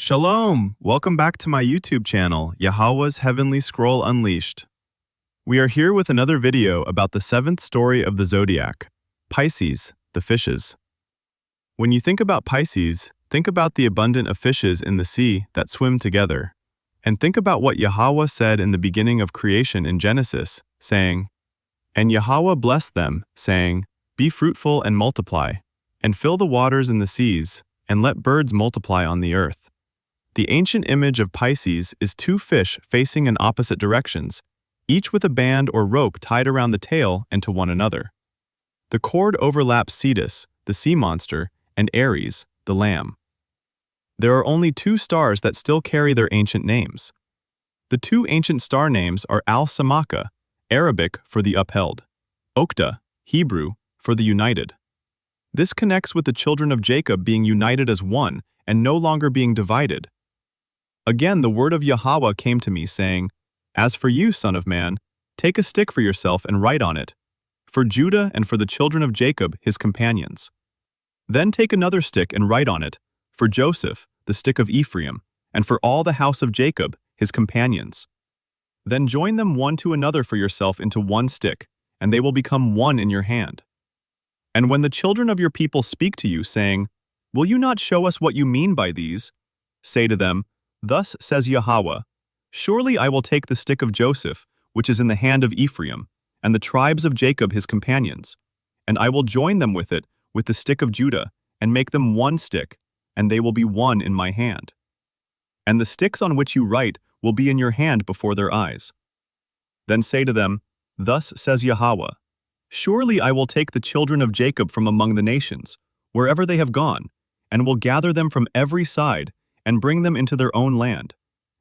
Shalom! Welcome back to my YouTube channel, YHWH'S Heavenly Scroll Unleashed. We are here with another video about the seventh story of the zodiac, Pisces, the fishes. When you think about Pisces, think about the abundance of fishes in the sea that swim together. And think about what Yahweh said in the beginning of creation in Genesis, saying, "And Yahweh blessed them, saying, Be fruitful and multiply, and fill the waters in the seas, and let birds multiply on the earth." The ancient image of Pisces is two fish facing in opposite directions, each with a band or rope tied around the tail and to one another. The cord overlaps Cetus, the sea monster, and Aries, the lamb. There are only two stars that still carry their ancient names. The two ancient star names are Al-Samaka, Arabic for the upheld, Okta, Hebrew, for the united. This connects with the children of Jacob being united as one and no longer being divided. Again, the word of Yahweh came to me, saying, "As for you, son of man, take a stick for yourself and write on it, for Judah and for the children of Jacob, his companions. Then take another stick and write on it, for Joseph, the stick of Ephraim, and for all the house of Jacob, his companions. Then join them one to another for yourself into one stick, and they will become one in your hand. And when the children of your people speak to you, saying, 'Will you not show us what you mean by these?' say to them, 'Thus says Yahweh, surely I will take the stick of Joseph, which is in the hand of Ephraim, and the tribes of Jacob his companions, and I will join them with it, with the stick of Judah, and make them one stick, and they will be one in my hand. And the sticks on which you write will be in your hand before their eyes. Then say to them, Thus says Yahweh, surely I will take the children of Jacob from among the nations, wherever they have gone, and will gather them from every side, and bring them into their own land.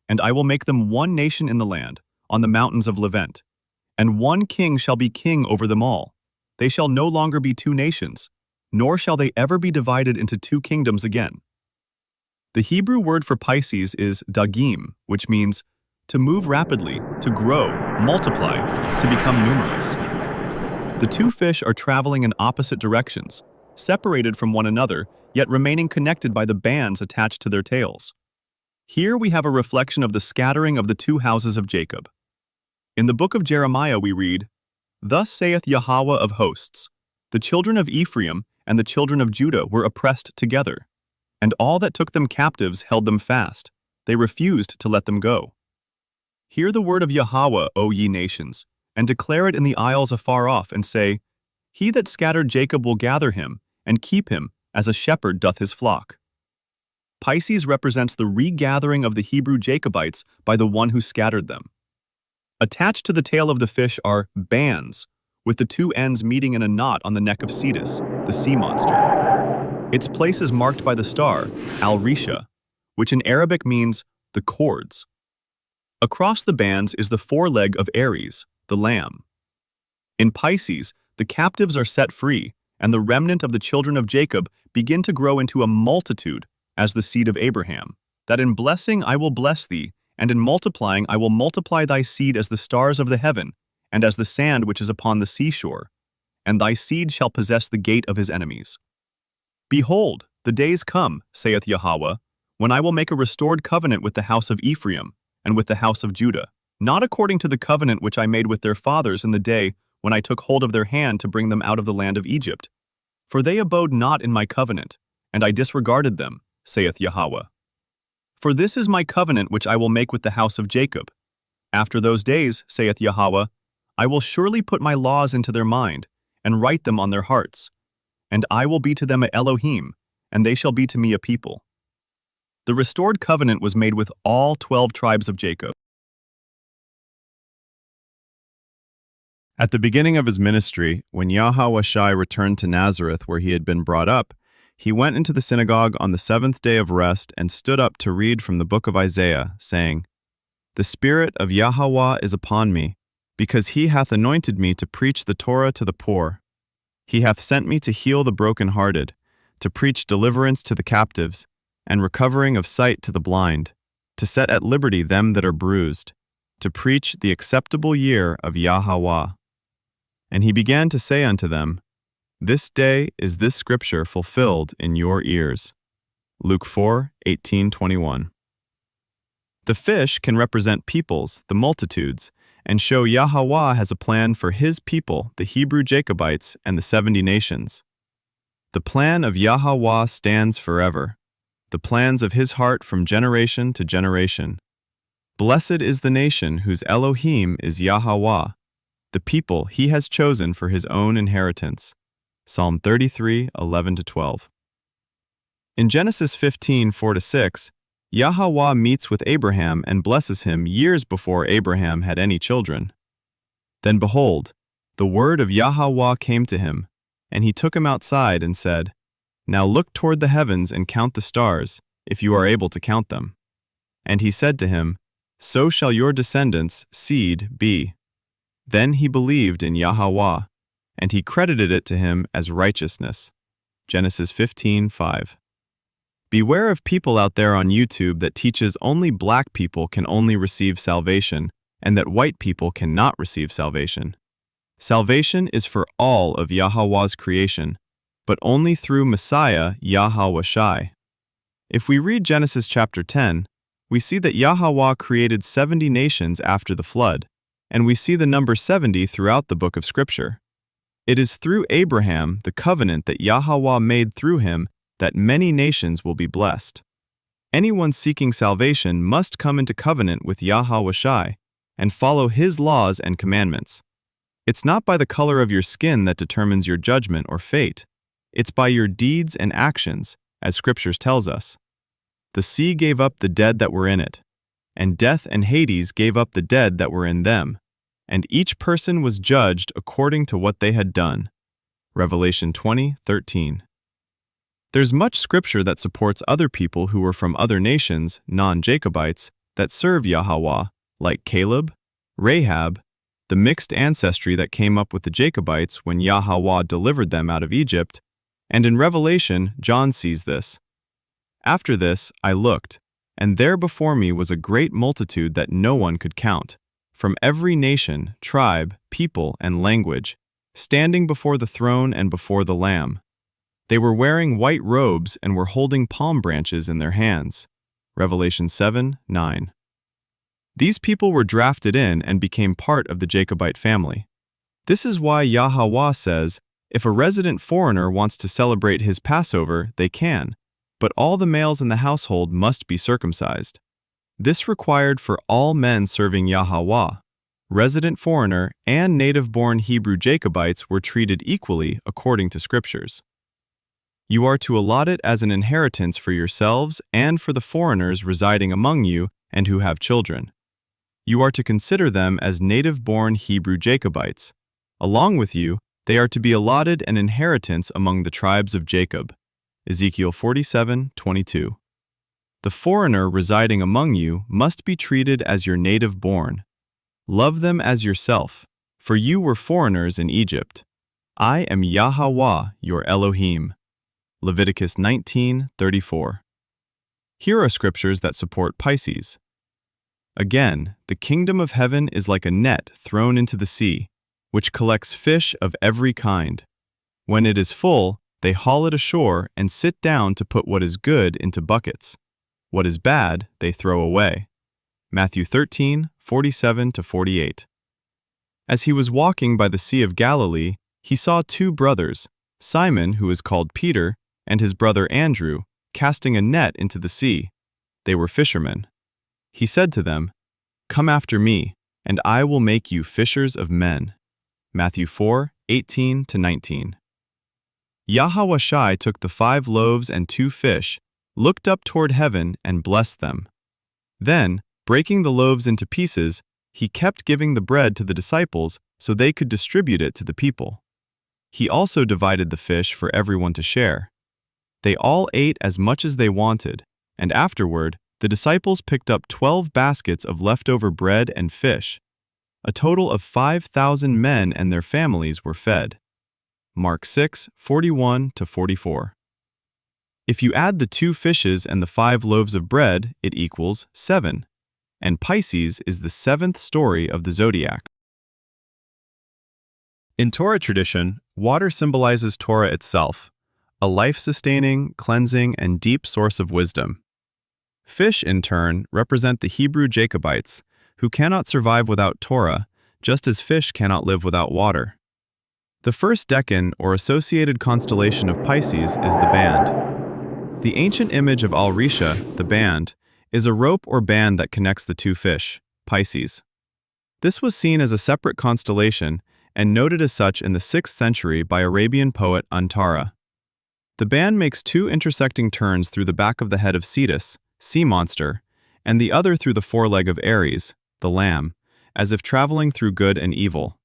And I will make them one nation in the land, on the mountains of Levant. And one king shall be king over them all. They shall no longer be two nations, nor shall they ever be divided into two kingdoms again." The Hebrew word for Pisces is dagim, which means to move rapidly, to grow, multiply, to become numerous. The two fish are traveling in opposite directions, separated from one another, yet remaining connected by the bands attached to their tails. Here we have a reflection of the scattering of the two houses of Jacob. In the book of Jeremiah we read, "Thus saith Yahweh of hosts, the children of Ephraim and the children of Judah were oppressed together, and all that took them captives held them fast. They refused to let them go. Hear the word of Yahweh, O ye nations, and declare it in the isles afar off, and say, He that scattered Jacob will gather him, and keep him, as a shepherd doth his flock." Pisces represents the regathering of the Hebrew Jacobites by the one who scattered them. Attached to the tail of the fish are bands, with the two ends meeting in a knot on the neck of Cetus, the sea monster. Its place is marked by the star, Al-Risha, which in Arabic means the cords. Across the bands is the foreleg of Aries, the lamb. In Pisces, the captives are set free, and the remnant of the children of Jacob begin to grow into a multitude as the seed of Abraham, that in blessing I will bless thee, and in multiplying I will multiply thy seed as the stars of the heaven, and as the sand which is upon the seashore, and thy seed shall possess the gate of his enemies. Behold, the days come, saith Yahweh, when I will make a restored covenant with the house of Ephraim, and with the house of Judah, not according to the covenant which I made with their fathers in the day when I took hold of their hand to bring them out of the land of Egypt. For they abode not in my covenant, and I disregarded them, saith Yahweh. For this is my covenant which I will make with the house of Jacob. After those days, saith Yahweh, I will surely put my laws into their mind, and write them on their hearts. And I will be to them an Elohim, and they shall be to me a people. The restored covenant was made with all 12 tribes of Jacob. At the beginning of his ministry, when YHWH returned to Nazareth where he had been brought up, he went into the synagogue on the seventh day of rest and stood up to read from the book of Isaiah, saying, The Spirit of Yahweh is upon me, because he hath anointed me to preach the Torah to the poor. He hath sent me to heal the brokenhearted, to preach deliverance to the captives, and recovering of sight to the blind, to set at liberty them that are bruised, to preach the acceptable year of Yahweh. And he began to say unto them, This day is this scripture fulfilled in your ears. Luke 4:18-21. The fish can represent peoples, the multitudes, and show YHWH has a plan for his people, the Hebrew Jacobites, and the 70 nations. The plan of YHWH stands forever, the plans of his heart from generation to generation. Blessed is the nation whose Elohim is YHWH, the people he has chosen for his own inheritance. Psalm 33, 11-12. In Genesis 15, 4-6, YHWH meets with Abraham and blesses him years before Abraham had any children. Then behold, the word of YHWH came to him, and he took him outside and said, "Now look toward the heavens and count the stars, if you are able to count them." And he said to him, "So shall your descendants' seed be." Then he believed in YHWH, and he credited it to him as righteousness. Genesis 15:5. Beware of people out there on YouTube that teaches only black people can only receive salvation, and that white people cannot receive salvation. Salvation is for all of YHWH's creation, but only through Messiah YHWH. If we read Genesis chapter 10, we see that YHWH created 70 nations after the flood, and we see the number 70 throughout the book of Scripture. It is through Abraham, the covenant that YHWH made through him, that many nations will be blessed. Anyone seeking salvation must come into covenant with YHWH and follow his laws and commandments. It's not by the color of your skin that determines your judgment or fate. It's by your deeds and actions, as Scriptures tells us. The sea gave up the dead that were in it, and death and Hades gave up the dead that were in them, and each person was judged according to what they had done. Revelation 20:13. There's much Scripture that supports other people who were from other nations, non-Jacobites, that serve YHWH, like Caleb, Rahab, the mixed ancestry that came up with the Jacobites when YHWH delivered them out of Egypt, and in Revelation, John sees this. After this, I looked, and there before me was a great multitude that no one could count, from every nation, tribe, people, and language, standing before the throne and before the Lamb. They were wearing white robes and were holding palm branches in their hands. Revelation 7:9. These people were drafted in and became part of the Jacobite family. This is why YHWH says, if a resident foreigner wants to celebrate his Passover, they can, but all the males in the household must be circumcised. This required for all men serving YHWH. Resident foreigner and native-born Hebrew Jacobites were treated equally according to Scriptures. You are to allot it as an inheritance for yourselves and for the foreigners residing among you and who have children. You are to consider them as native-born Hebrew Jacobites. Along with you, they are to be allotted an inheritance among the tribes of Jacob. Ezekiel 47:22. The foreigner residing among you must be treated as your native-born. Love them as yourself, for you were foreigners in Egypt. I am YHWH, your Elohim. Leviticus 19:34. Here are scriptures that support Pisces. Again, the kingdom of heaven is like a net thrown into the sea, which collects fish of every kind. When it is full, they haul it ashore and sit down to put what is good into buckets. What is bad, they throw away. Matthew 13:47-48. As he was walking by the Sea of Galilee, he saw two brothers, Simon, who is called Peter, and his brother Andrew, casting a net into the sea. They were fishermen. He said to them, "Come after me, and I will make you fishers of men." Matthew 4:18-19. YHWH took the 5 loaves and 2 fish, looked up toward heaven, and blessed them. Then, breaking the loaves into pieces, he kept giving the bread to the disciples so they could distribute it to the people. He also divided the fish for everyone to share. They all ate as much as they wanted, and afterward, the disciples picked up 12 baskets of leftover bread and fish. A total of 5,000 men and their families were fed. Mark 6:41-44. If you add the 2 fishes and the 5 loaves of bread, it equals 7. And Pisces is the 7th story of the zodiac. In Torah tradition, water symbolizes Torah itself, a life-sustaining, cleansing, and deep source of wisdom. Fish, in turn, represent the Hebrew Jacobites, who cannot survive without Torah, just as fish cannot live without water. The first decan, or associated constellation of Pisces, is the band. The ancient image of Al-Risha, the band, is a rope or band that connects the two fish, Pisces. This was seen as a separate constellation and noted as such in the 6th century by Arabian poet Antara. The band makes two intersecting turns through the back of the head of Cetus, sea monster, and the other through the foreleg of Aries, the lamb, as if traveling through good and evil.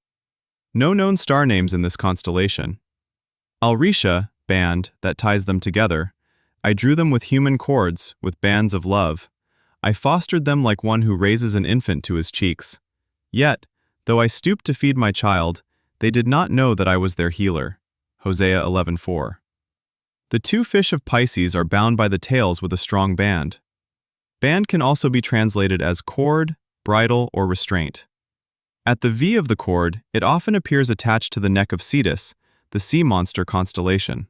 No known star names in this constellation. Al-Risha, band, that ties them together. I drew them with human cords, with bands of love. I fostered them like one who raises an infant to his cheeks. Yet, though I stooped to feed my child, they did not know that I was their healer. Hosea 11:4. The two fish of Pisces are bound by the tails with a strong band. Band can also be translated as cord, bridle, or restraint. At the V of the cord, it often appears attached to the neck of Cetus, the sea monster constellation.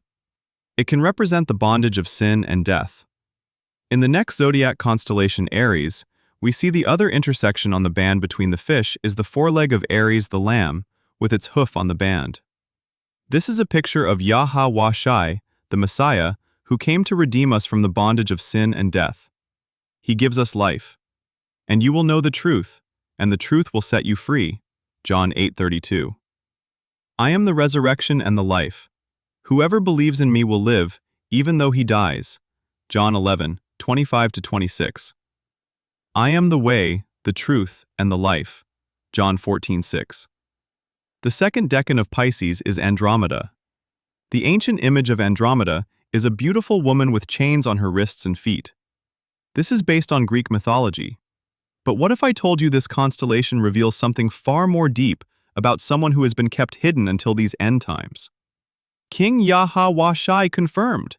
It can represent the bondage of sin and death. In the next zodiac constellation Aries, we see the other intersection on the band between the fish is the foreleg of Aries the lamb, with its hoof on the band. This is a picture of YHWH'S, the Messiah, who came to redeem us from the bondage of sin and death. He gives us life. And you will know the truth, and the truth will set you free. John 8:32. I am the resurrection and the life. Whoever believes in me will live, even though he dies. John 11:25-26. I am the way, the truth, and the life. John 14:6. The second decan of Pisces is Andromeda. The ancient image of Andromeda is a beautiful woman with chains on her wrists and feet. This is based on Greek mythology. But what if I told you this constellation reveals something far more deep about someone who has been kept hidden until these end times? King YHWH'S confirmed.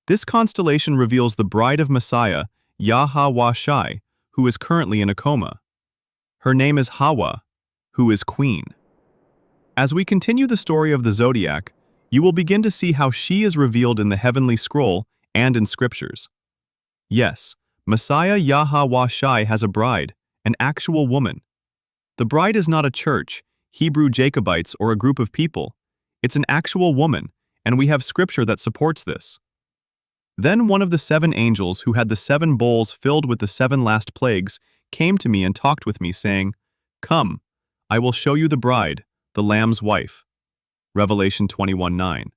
This constellation reveals the bride of Messiah, YHWH'S, who is currently in a coma. Her name is Hawa, who is queen. As we continue the story of the zodiac, you will begin to see how she is revealed in the heavenly scroll and in scriptures. Yes, Messiah YHWH'S has a bride, an actual woman. The bride is not a church, Hebrew Jacobites, or a group of people. It's an actual woman, and we have scripture that supports this. Then one of the 7 angels who had the 7 bowls filled with the 7 last plagues came to me and talked with me, saying, Come, I will show you the bride, the Lamb's wife. Revelation 21:9.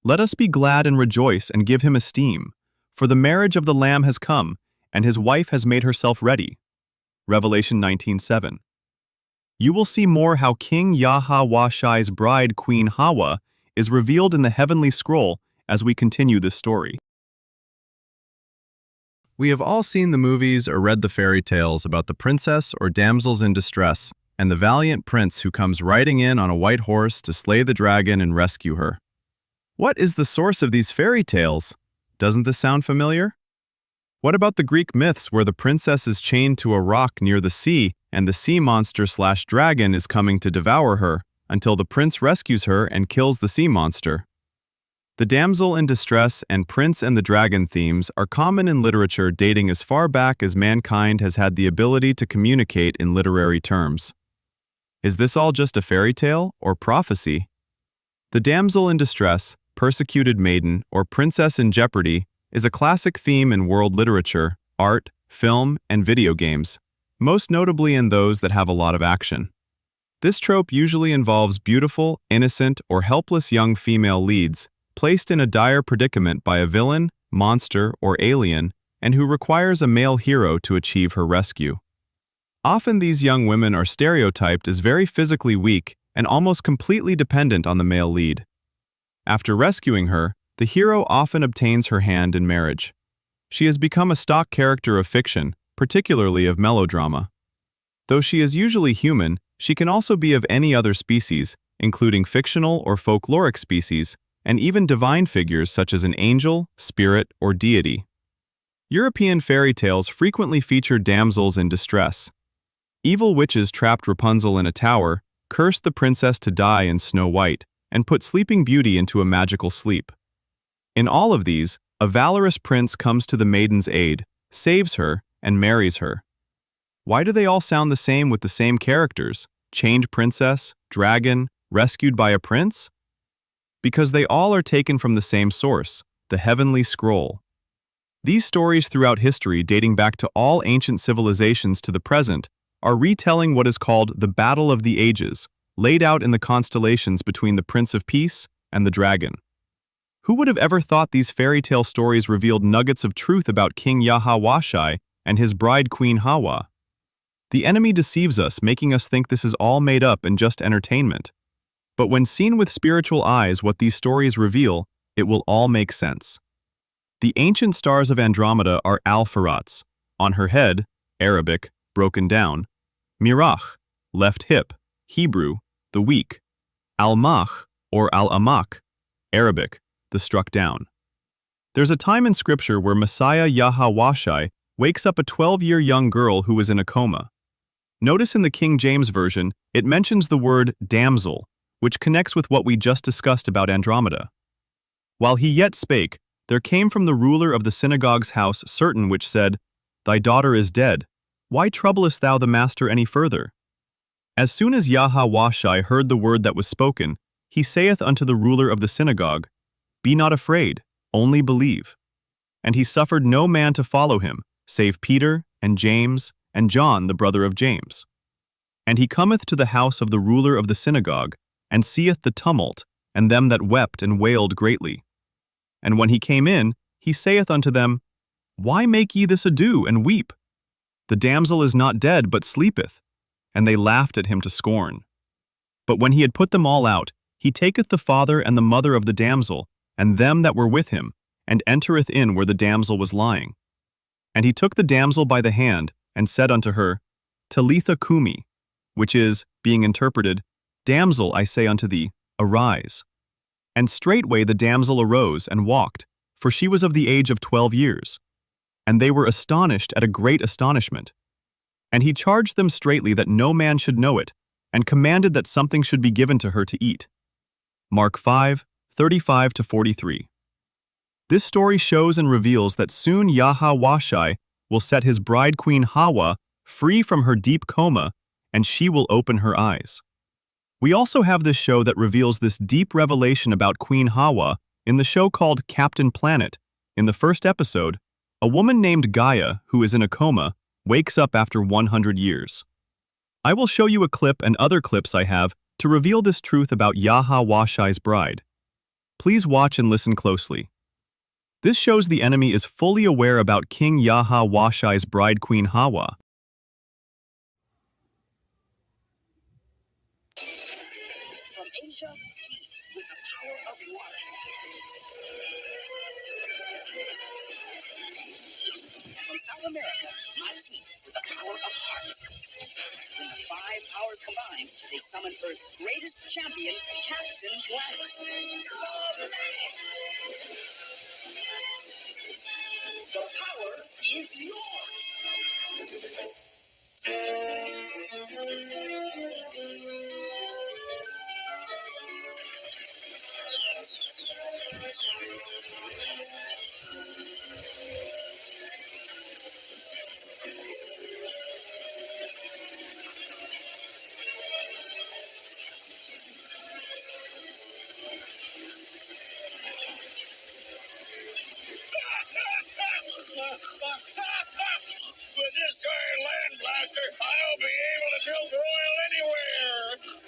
Let us be glad and rejoice and give him esteem, for the marriage of the Lamb has come, and his wife has made herself ready. Revelation 19:7. You will see more how King YHWH'S bride, Queen Hawa, is revealed in the heavenly scroll as we continue this story. We have all seen the movies or read the fairy tales about the princess or damsels in distress and the valiant prince who comes riding in on a white horse to slay the dragon and rescue her. What is the source of these fairy tales? Doesn't this sound familiar? What about the Greek myths where the princess is chained to a rock near the sea and the sea monster/dragon is coming to devour her until the prince rescues her and kills the sea monster? The damsel in distress and prince and the dragon themes are common in literature dating as far back as mankind has had the ability to communicate in literary terms. Is this all just a fairy tale or prophecy? The damsel in distress, persecuted maiden, or princess in jeopardy is a classic theme in world literature, art, film, and video games, most notably in those that have a lot of action. This trope usually involves beautiful, innocent, or helpless young female leads placed in a dire predicament by a villain, monster, or alien, and who requires a male hero to achieve her rescue. Often these young women are stereotyped as very physically weak and almost completely dependent on the male lead. After rescuing her, the hero often obtains her hand in marriage. She has become a stock character of fiction, particularly of melodrama. Though she is usually human, she can also be of any other species, including fictional or folkloric species, and even divine figures such as an angel, spirit, or deity. European fairy tales frequently feature damsels in distress. Evil witches trapped Rapunzel in a tower, cursed the princess to die in Snow White, and put Sleeping Beauty into a magical sleep. In all of these, a valorous prince comes to the maiden's aid, saves her, and marries her. Why do they all sound the same with the same characters? Chained princess, dragon, rescued by a prince? Because they all are taken from the same source, the heavenly scroll. These stories throughout history, dating back to all ancient civilizations to the present, are retelling what is called the Battle of the Ages, laid out in the constellations between the Prince of Peace and the Dragon. Who would have ever thought these fairy tale stories revealed nuggets of truth about King YHWH'S and his bride Queen Hawa? The enemy deceives us, making us think this is all made up and just entertainment. But when seen with spiritual eyes what these stories reveal, it will all make sense. The ancient stars of Andromeda are Al-Farats, on her head, Arabic, broken down, Mirach, left hip, Hebrew, the weak, Al-Mach, or Al-Amak, Arabic, the struck down. There's a time in scripture where Messiah YHWH wakes up a 12-year young girl who was in a coma. Notice in the King James Version, it mentions the word damsel, which connects with what we just discussed about Andromeda. While he yet spake, there came from the ruler of the synagogue's house certain which said, Thy daughter is dead. Why troublest thou the master any further? As soon as YHWH heard the word that was spoken, he saith unto the ruler of the synagogue, Be not afraid, only believe. And he suffered no man to follow him, save Peter, and James, and John the brother of James. And he cometh to the house of the ruler of the synagogue, and seeth the tumult, and them that wept and wailed greatly. And when he came in, he saith unto them, Why make ye this ado, and weep? The damsel is not dead, but sleepeth. And they laughed at him to scorn. But when he had put them all out, he taketh the father and the mother of the damsel, and them that were with him, and entereth in where the damsel was lying. And he took the damsel by the hand, and said unto her, Talitha cumi, which is, being interpreted, Damsel, I say unto thee, arise. And straightway the damsel arose and walked, for she was of the age of 12 years. And they were astonished at a great astonishment. And he charged them straitly that no man should know it, and commanded that something should be given to her to eat. Mark 5:35-43. This story shows and reveals that soon YHWH will set his bride Queen Hawa free from her deep coma, and she will open her eyes. We also have this show that reveals this deep revelation about Queen Hawa in the show called Captain Planet. In the first episode, a woman named Gaia, who is in a coma, wakes up after 100 years. I will show you a clip and other clips I have to reveal this truth about YHWH's bride. Please watch and listen closely. This shows the enemy is fully aware about King YHWH's bride Queen Hawa. From Asia, peace with the power of water. From South America, Pisces with the power of heart. When the five powers combine, they summon Earth's greatest champion, Captain Planet. The power is yours. With this giant land blaster, I'll be able to build royal anywhere.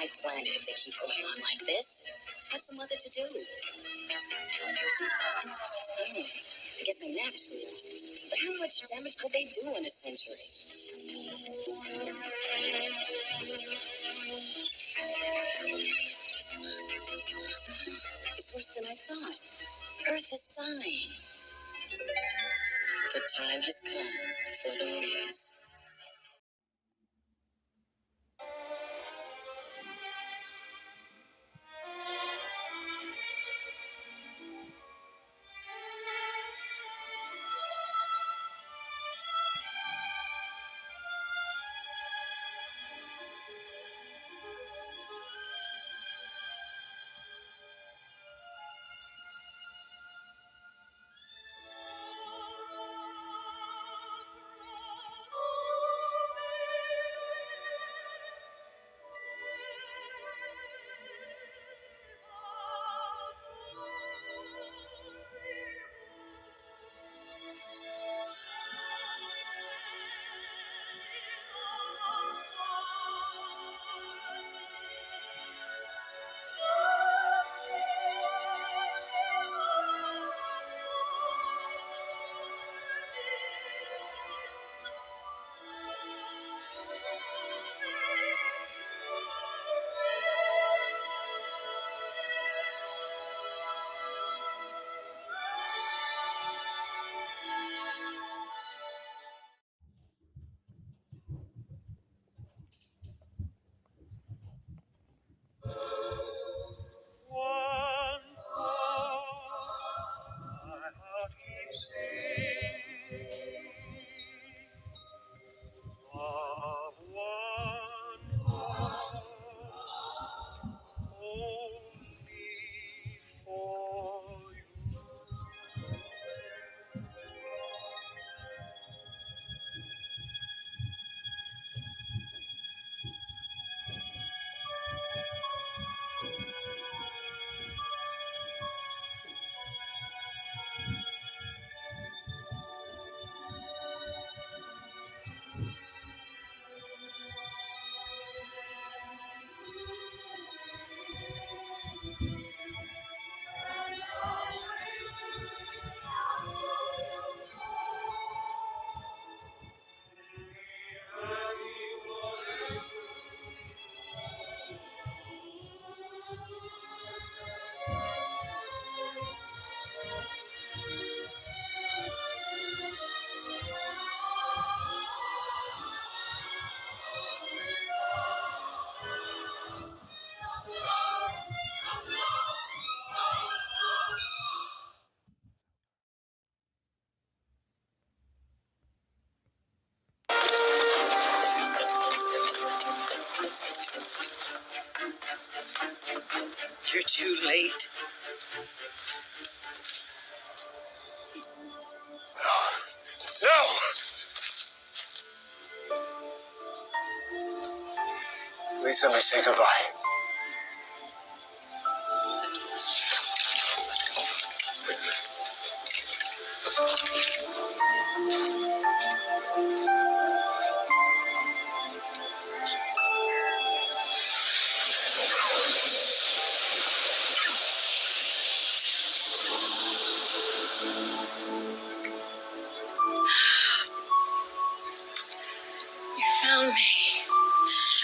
my planet if they keep going on like this. What's a mother to do? I guess I'm natural. But how much damage could they do in a century? It's worse than I thought. Earth is dying. The time has come for the rains. Once more, my heart keeps singing of one more, only for you. You're too late. No! Please let me say goodbye. You found me.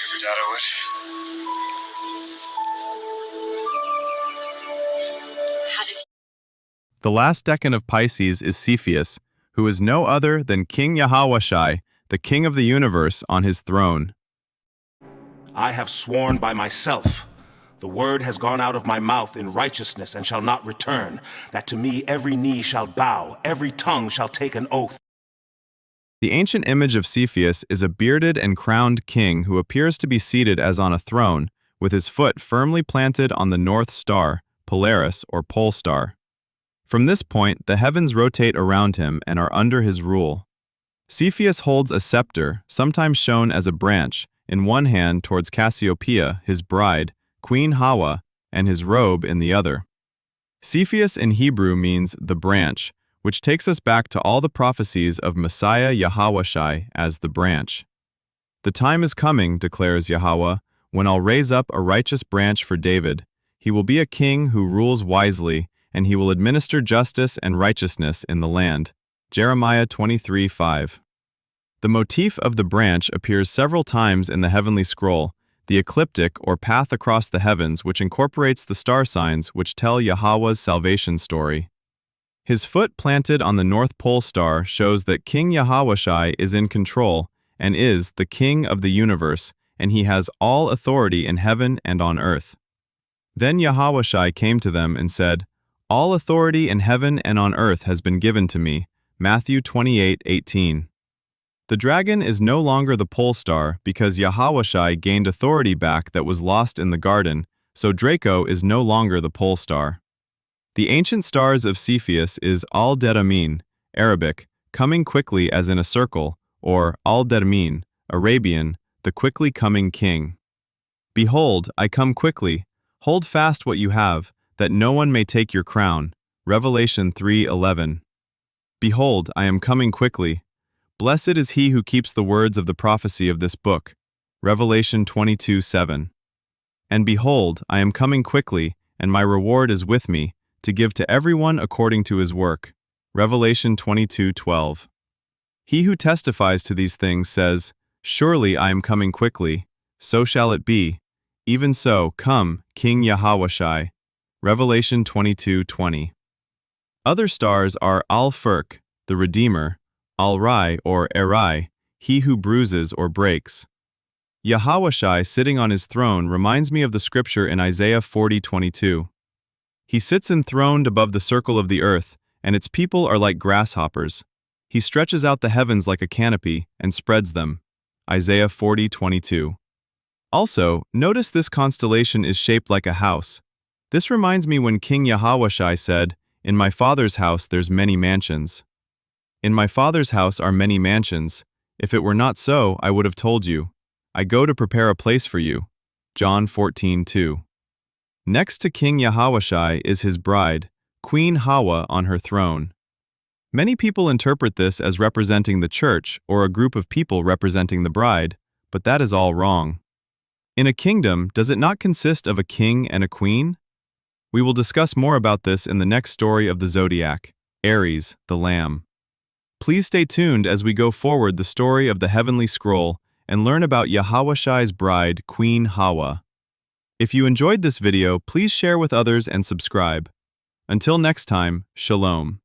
Never doubt I would. How did The last decan of Pisces is Cepheus, who is no other than King YHWH'S, the king of the universe, on his throne. I have sworn by myself. The word has gone out of my mouth in righteousness and shall not return, that to me every knee shall bow, every tongue shall take an oath. The ancient image of Cepheus is a bearded and crowned king who appears to be seated as on a throne, with his foot firmly planted on the North Star, Polaris or Pole Star. From this point, the heavens rotate around him and are under his rule. Cepheus holds a scepter, sometimes shown as a branch, in one hand towards Cassiopeia, his bride, Queen Hawa, and his robe in the other. Cepheus in Hebrew means the branch, which takes us back to all the prophecies of Messiah YHWH as the branch. The time is coming, declares Yahweh, when I'll raise up a righteous branch for David. He will be a king who rules wisely, and he will administer justice and righteousness in the land. Jeremiah 23:5. The motif of the branch appears several times in the heavenly scroll, the ecliptic or path across the heavens, which incorporates the star signs which tell Yahweh's salvation story. His foot planted on the North Pole star shows that King YHWH is in control and is the king of the universe, and he has all authority in heaven and on earth. Then YHWH came to them and said, "All authority in heaven and on earth has been given to me." Matthew 28:18. The dragon is no longer the pole star because YHWH gained authority back that was lost in the garden, so Draco is no longer the pole star. The ancient stars of Cepheus is Al-Deramin, Arabic, coming quickly as in a circle, or Al-Deramin, Arabian, the quickly coming king. Behold, I come quickly. Hold fast what you have, that no one may take your crown. Revelation 3:11. Behold, I am coming quickly. Blessed is he who keeps the words of the prophecy of this book. Revelation 22:7. And behold, I am coming quickly, and my reward is with me, to give to everyone according to his work. Revelation 22:12. He who testifies to these things says, "Surely I am coming quickly, so shall it be. Even so, come, King YHWH." Revelation 22:20. Other stars are Al-Furq, the Redeemer, Al-Rai or Erai, he who bruises or breaks. YHWH sitting on his throne reminds me of the scripture in Isaiah 40:22. He sits enthroned above the circle of the earth, and its people are like grasshoppers. He stretches out the heavens like a canopy and spreads them. Isaiah 40:22. Also, notice this constellation is shaped like a house. This reminds me when King YHWH said, "In my Father's house there's many mansions." In my Father's house are many mansions. If it were not so, I would have told you. I go to prepare a place for you. John 14:2. Next to King YHWH is his bride, Queen Hawa on her throne. Many people interpret this as representing the church or a group of people representing the bride, but that is all wrong. In a kingdom, does it not consist of a king and a queen? We will discuss more about this in the next story of the zodiac, Aries, the Lamb. Please stay tuned as we go forward the story of the heavenly scroll and learn about YHWH's bride, Queen Hawa. If you enjoyed this video, please share with others and subscribe. Until next time, Shalom.